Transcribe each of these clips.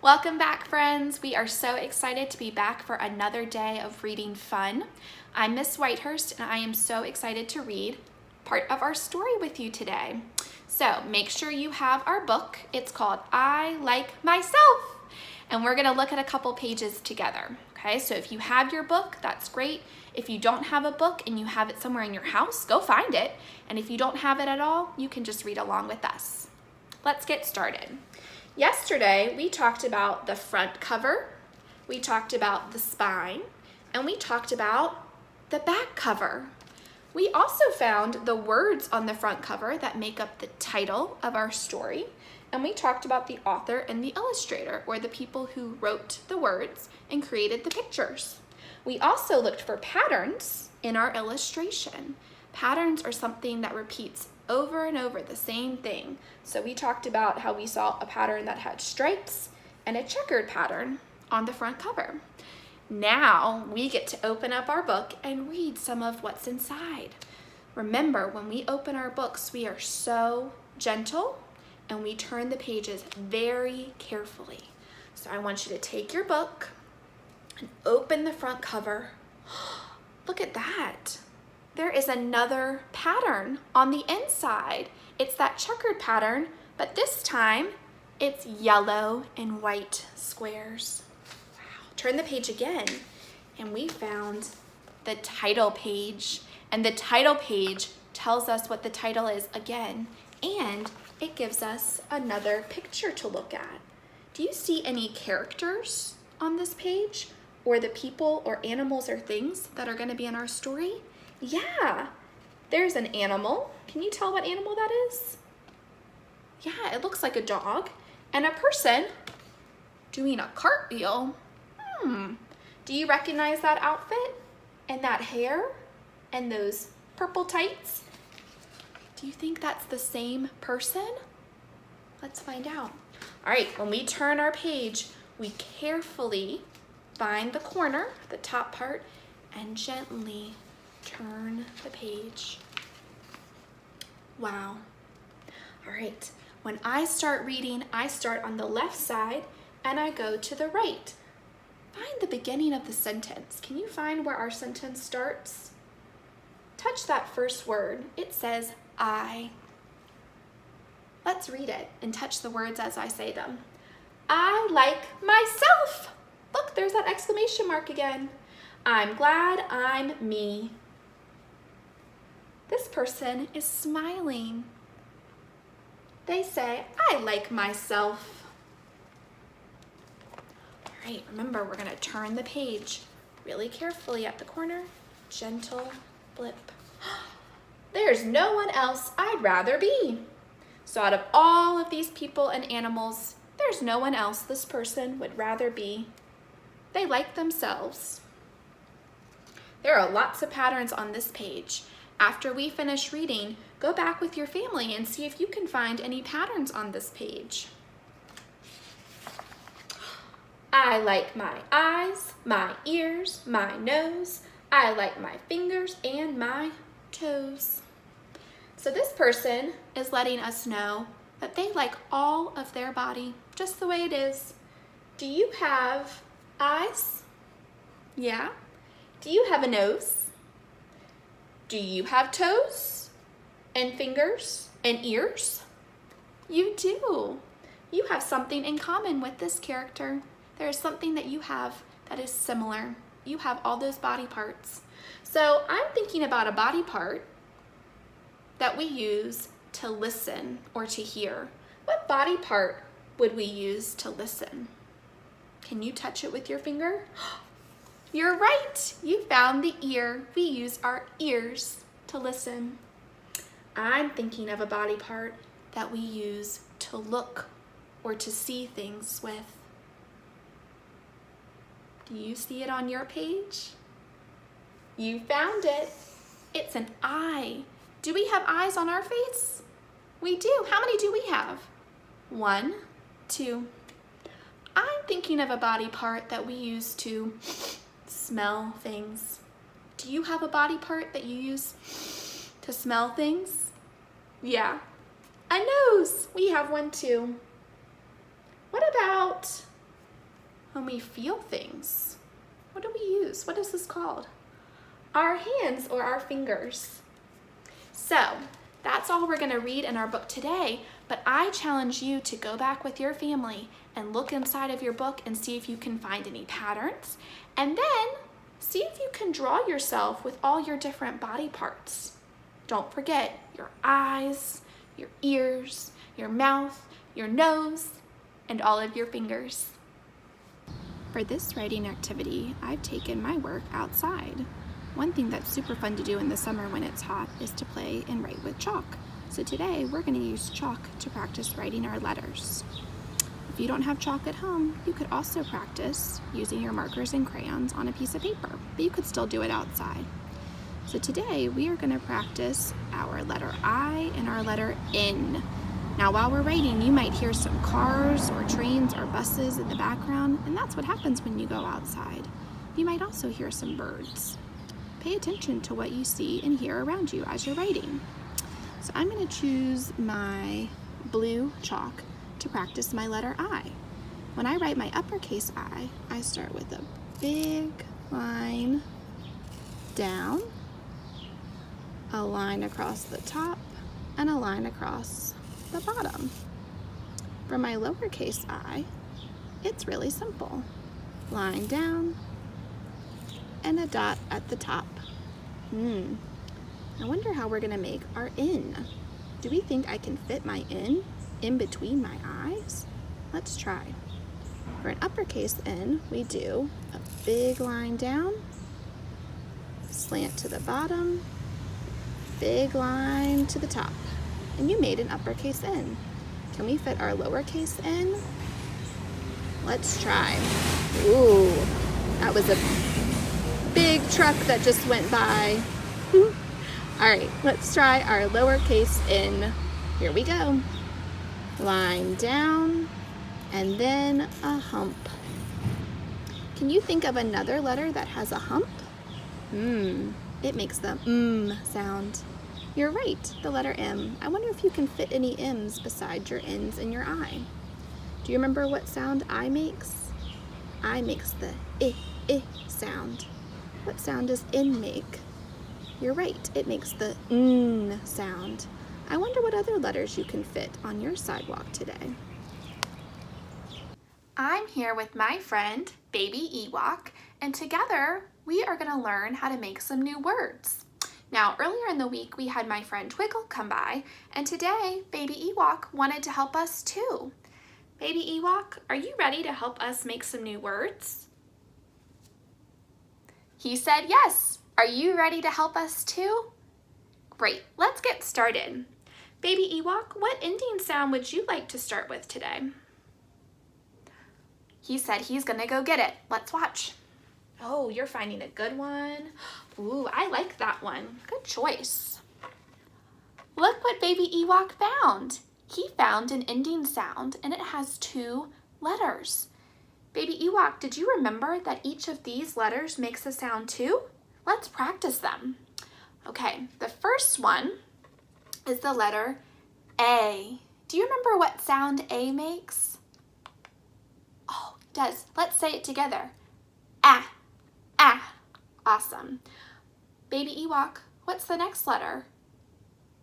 Welcome back, friends. We are so excited to be back for another day of reading fun. I'm Miss Whitehurst, and I am so excited to read part of our story with you today. So make sure you have our book. It's called I Like Myself, and we're gonna look at a couple pages together. Okay, so if you have your book, that's great. If you don't have a book and you have it somewhere in your house, go find it. And if you don't have it at all, you can just read along with us. Let's get started. Yesterday, we talked about the front cover, we talked about the spine, and we talked about the back cover. We also found the words on the front cover that make up the title of our story, and we talked about the author and the illustrator, or the people who wrote the words and created the pictures. We also looked for patterns in our illustration. Patterns are something that repeats over and over the same thing. So we talked about how we saw a pattern that had stripes and a checkered pattern on the front cover. Now we get to open up our book and read some of what's inside. Remember, when we open our books, we are so gentle and we turn the pages very carefully. So I want you to take your book and open the front cover. Look at that. There is another pattern on the inside. It's that checkered pattern, but this time it's yellow and white squares. Wow. Turn the page again, and we found the title page. And the title page tells us what the title is again, and it gives us another picture to look at. Do you see any characters on this page, or the people or animals or things that are going to be in our story? Yeah, there's an animal. Can you tell what animal that is? Yeah, it looks like a dog. And a person doing a cartwheel. Do you recognize that outfit and that hair and those purple tights? Do you think that's the same person? Let's find out. All right, when we turn our page, we carefully find the corner, the top part, and gently turn the page. Wow. All right, when I start reading, I start on the left side and I go to the right. Find the beginning of the sentence. Can you find where our sentence starts? Touch that first word. It says I. Let's read it and touch the words as I say them. I like myself. Look, there's that exclamation mark again. I'm glad I'm me. This person is smiling. They say, I like myself. All right, remember, we're gonna turn the page really carefully at the corner. Gentle blip. There's no one else I'd rather be. So out of all of these people and animals, there's no one else this person would rather be. They like themselves. There are lots of patterns on this page. After we finish reading, go back with your family and see if you can find any patterns on this page. I like my eyes, my ears, my nose. I like my fingers and my toes. So this person is letting us know that they like all of their body just the way it is. Do you have eyes? Yeah. Do you have a nose? Do you have toes and fingers and ears? You do. You have something in common with this character. There is something that you have that is similar. You have all those body parts. So I'm thinking about a body part that we use to listen or to hear. What body part would we use to listen? Can you touch it with your finger? You're right, you found the ear. We use our ears to listen. I'm thinking of a body part that we use to look or to see things with. Do you see it on your page? You found it. It's an eye. Do we have eyes on our face? We do. How many do we have? 1, 2. I'm thinking of a body part that we use to smell things. Do you have a body part that you use to smell things? Yeah, a nose. We have one too. What about when we feel things? What do we use? What is this called? Our hands or our fingers. So that's all we're gonna read in our book today, but I challenge you to go back with your family and look inside of your book and see if you can find any patterns, and then see if you can draw yourself with all your different body parts. Don't forget your eyes, your ears, your mouth, your nose, and all of your fingers. For this writing activity, I've taken my work outside. One thing that's super fun to do in the summer when it's hot is to play and write with chalk. So today we're going to use chalk to practice writing our letters. If you don't have chalk at home, you could also practice using your markers and crayons on a piece of paper, but you could still do it outside. So today we are going to practice our letter I and our letter N. Now while we're writing, you might hear some cars or trains or buses in the background, and that's what happens when you go outside. You might also hear some birds. Pay attention to what you see and hear around you as you're writing. So I'm going to choose my blue chalk to practice my letter I. When I write my uppercase I start with a big line down, a line across the top, and a line across the bottom. For my lowercase I, it's really simple. Line down and a dot at the top. I wonder how we're gonna make our N. Do we think I can fit my N in between my eyes? Let's try. For an uppercase N, we do a big line down, slant to the bottom, big line to the top. And you made an uppercase N. Can we fit our lowercase N? Let's try. Ooh, that was a big truck that just went by. All right, let's try our lowercase N. Here we go. Line down, and then a hump. Can you think of another letter that has a hump? It makes the sound. You're right, the letter M. I wonder if you can fit any M's beside your N's in your I. Do you remember what sound I makes? I makes the I sound. What sound does N make? You're right, it makes the N sound. I wonder what other letters you can fit on your sidewalk today. I'm here with my friend, Baby Ewok, and together we are gonna learn how to make some new words. Now, earlier in the week, we had my friend Twiggle come by, and today, Baby Ewok wanted to help us too. Baby Ewok, are you ready to help us make some new words? He said yes. Are you ready to help us too? Great, let's get started. Baby Ewok, what ending sound would you like to start with today? He said he's gonna go get it. Let's watch. Oh, you're finding a good one. Ooh, I like that one. Good choice. Look what Baby Ewok found. He found an ending sound, and it has 2 letters. Baby Ewok, did you remember that each of these letters makes a sound too? Let's practice them. Okay, the first one is the letter A. Do you remember what sound A makes? Oh, it does. Let's say it together. Ah, ah. Awesome. Baby Ewok, what's the next letter?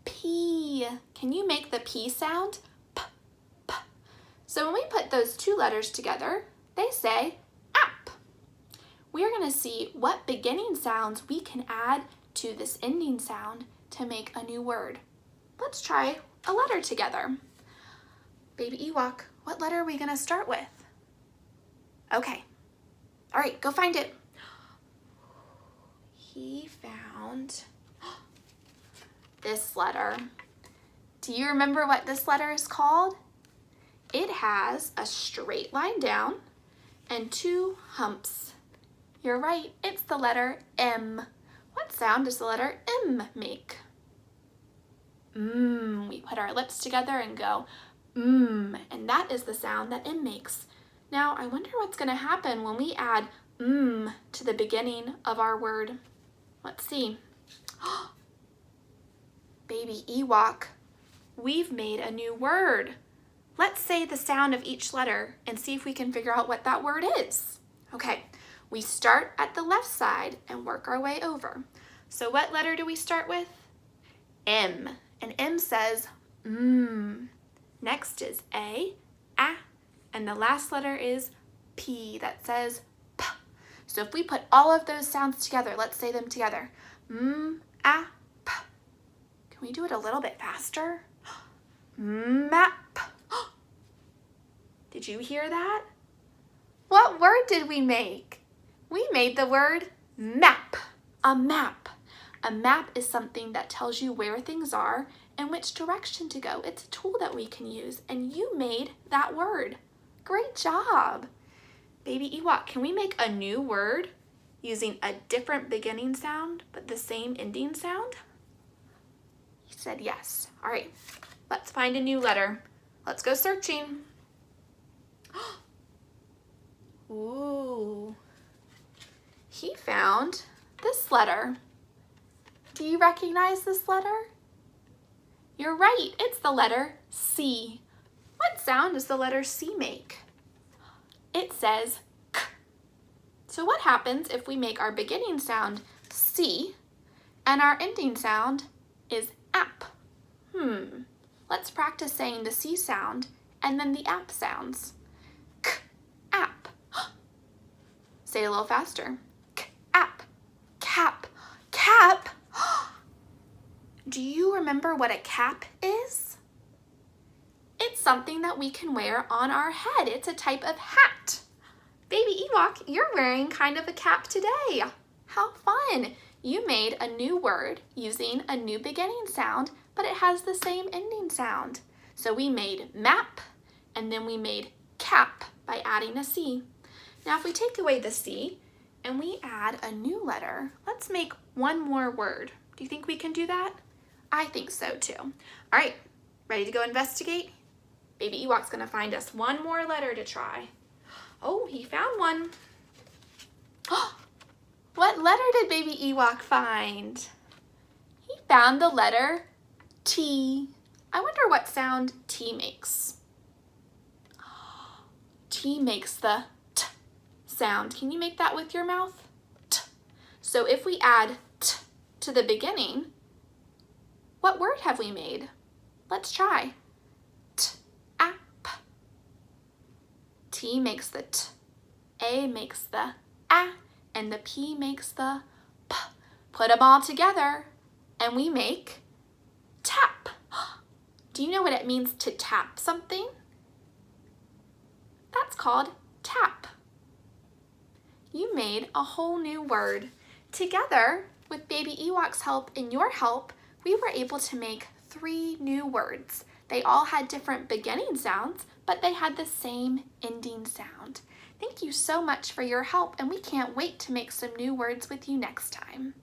P. Can you make the P sound? P, P. So when we put those 2 letters together, they say app. We are going to see what beginning sounds we can add to this ending sound to make a new word. Let's try a letter together. Baby Ewok, what letter are we going to start with? Okay. All right, go find it. He found this letter. Do you remember what this letter is called? It has a straight line down and 2 humps. You're right, it's the letter M. What sound does the letter M make? We put our lips together and go, and that is the sound that M makes. Now, I wonder what's gonna happen when we add to the beginning of our word. Let's see. Baby Ewok, we've made a new word. let's say the sound of each letter and see if we can figure out what that word is. Okay, we start at the left side and work our way over. So what letter do we start with? M, and M says mm. Next is A, and the last letter is P that says P. So if we put all of those sounds together, let's say them together. P. Can we do it a little bit faster? Map. Did you hear that? What word did we make? We made the word map. A map. A map is something that tells you where things are and which direction to go. It's a tool that we can use, and you made that word. Great job. Baby Ewok, can we make a new word using a different beginning sound but the same ending sound? He said yes. All right, let's find a new letter. Let's go searching. Ooh, he found this letter. Do you recognize this letter? You're right, it's the letter C. What sound does the letter C make? It says K. So what happens if we make our beginning sound C and our ending sound is ap? Let's practice saying the C sound and then the ap sounds. K, ap. Say it a little faster. K, ap, cap, cap. Do you remember what a cap is? It's something that we can wear on our head. It's a type of hat. Baby Ewok, you're wearing kind of a cap today. How fun. You made a new word using a new beginning sound, but it has the same ending sound. So we made map, and then we made cap by adding a C. Now if we take away the C and we add a new letter, let's make one more word. Do you think we can do that? I think so too. All right, ready to go investigate? Baby Ewok's gonna find us one more letter to try. Oh, he found one. What letter did Baby Ewok find? He found the letter T. I wonder what sound T makes. T makes the T sound. Can you make that with your mouth? T. So if we add T to the beginning, what word have we made? Let's try. T-ap. T makes the T, A makes the A, and the P makes the P. Put them all together and we make tap. Do you know what it means to tap something? That's called tap. You made a whole new word. Together, with Baby Ewok's help and your help, we were able to make 3 new words. They all had different beginning sounds, but they had the same ending sound. Thank you so much for your help, and we can't wait to make some new words with you next time.